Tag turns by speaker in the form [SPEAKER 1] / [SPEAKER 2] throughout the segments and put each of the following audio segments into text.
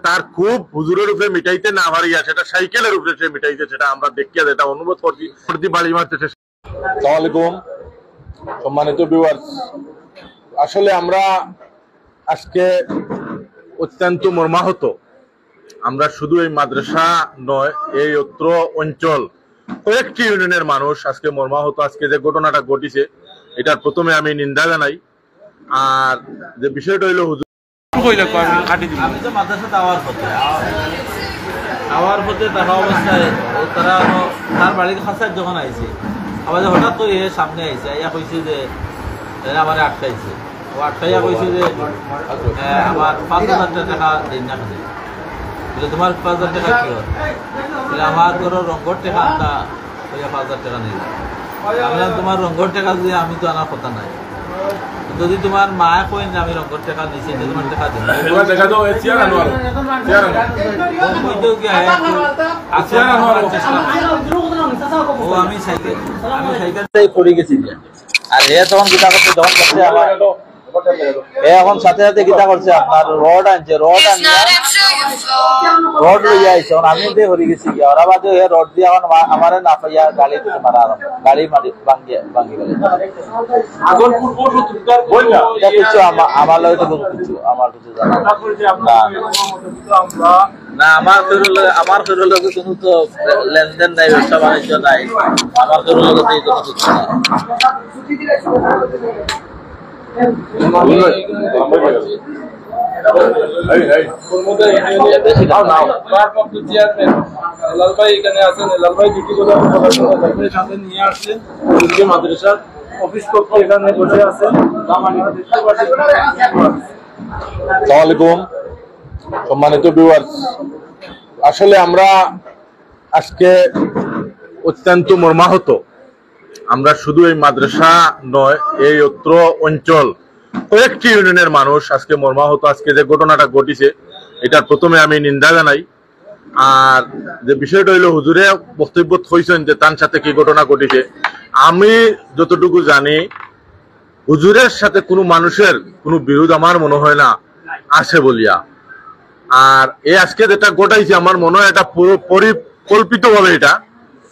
[SPEAKER 1] তার খুব হুজুরের উপরে মিটাইতে না পারিয়া সেটা সাইকেলের উপরে সে মিটাইতে, সেটা আমরা দেখিয়া যেটা অনুভব করছি প্রতি বাড়ি মারতেছে। আসসালামু আলাইকুম সম্মানিত ভিউয়ার্স, আসলে আমরা আজকে অত্যন্ত মর্মাহত। আমরা শুধু এই মাদ্রাসা নয়, এই অত্র অঞ্চল কয়েকটি ইউনিয়নের মানুষ আজকে মর্মাহত। আজকে যে ঘটনাটা ঘটিছে এটার প্রথমে আমি নিন্দা জানাই। আর যে বিষয়টা হইল হুজুর
[SPEAKER 2] আমি তো মাদ্রাসা আওয়ার পথে থাকা অবস্থায় তারা তার বাড়ির খাঁচায় যখন আইছে, আবার হঠাৎ করে সামনে আইছে, ইয়া কইছে যে আমার আটকাইছে। ও আটকাইয়া কইছে যে আমার ৫,০০০ টাকা দিন না খানে। বলে তোমার ৫,০০০ টাকা কি হয়? বলে আমার ধরো রঙ্গর টাকা আনতা, ৫,০০০ টাকা নিলাম। আমি তোমার রঙ্গর টাকা দিয়ে আমি তো আনার কথা নাই, যদি তোমার মা কইন আমি রঙ্গর টাকা দিছি তোমার টাকা দিন। আমি সাইকেল পড়ে গেছি আর এ তখন গীতা করছে, যখন করছে আমার এখন সাথে সাথে গীতা করছে আপনার রড আনছে, রড লইয়া আইছে। আমি দিয়ে হরি গেছি গিয়া ওরা বাদে রড দিয়ে এখন আমার না পাইয়া গাড়ি দিতে মারা আরম্ভ, গাড়ি মারি ভাঙ্গি গেলে আমার লগে তো কিছু আমার কিছু জানা না। আমার শরীর লগে কোনো তো লেনদেন নাই, ব্যবসা বাণিজ্য নাই। আমার শরীর লগে তো এই কোনো কিছু না।
[SPEAKER 3] মাদ্রাসার অফিস কক্ষ এখানে বসে আছেন।
[SPEAKER 1] আসসালামু আলাইকুম সম্মানিত ভিউয়ার্স, আসলে আমরা আজকে অত্যন্ত মর্মাহত। আমরা শুধু এই মাদ্রাসা নয়, এই অত্র অঞ্চল কয়েকটি ইউনিয়নের মানুষ আজকে মর্মাহত। আজকে যে ঘটনাটা ঘটিছে এটার প্রথমে আমি নিন্দা জানাই। আর যে বিষয়টা হইলো হুজুরে বক্তব্য হয়েছেন যে তার সাথে কি ঘটনা ঘটিছে, আমি যতটুকু জানি হুজুরের সাথে কোনো মানুষের কোনো বিরোধ আমার মনে হয় না আছে বলিয়া। আর এই আজকে যেটা ঘটাইছে আমার মনে হয় এটা পুরো পরিকল্পিত ভাবে, এটা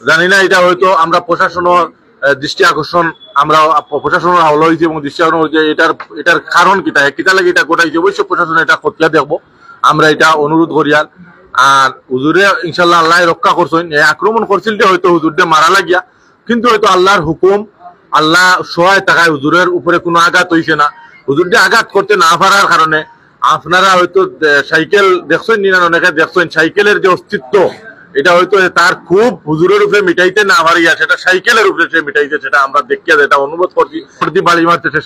[SPEAKER 1] জানি না, এটা হয়তো আমরা প্রশাসনের দৃষ্টি আকর্ষণ, আমরা প্রশাসনের হাওলা হয়েছে এবং দৃষ্টি আকর্ষণ হয়েছে। এটার কারণ কিতা লাগে এটা ঘটাইছে, অবশ্য প্রশাসন এটা খতিয়া দেখবো, আমরা এটা অনুরোধ করি। আর হুজুরে ইনশাল্লাহ আল্লাহ রক্ষা করছেন। আক্রমণ করছিল হয়তো হুজুর দিয়ে মারা লাগিয়া, কিন্তু হয়তো আল্লাহর হুকুম, আল্লাহ সহায় থাকায় হুজুরের উপরে কোনো আঘাত হয়েছে না। হুজুর দিয়ে আঘাত করতে না পারার কারণে আপনারা হয়তো সাইকেল দেখছেন, নিনা অনেকে দেখছেন, সাইকেলের যে অস্তিত্ব এটা হয়তো তার খুব হুজুরের উপরে মিটাইতে না পারিয়া সেটা সাইকেলের উপরে সে মিটাইতে, সেটা আমরা দেখিয়া যেটা অনুভব করছি প্রতি বাড়ি মারতেছে।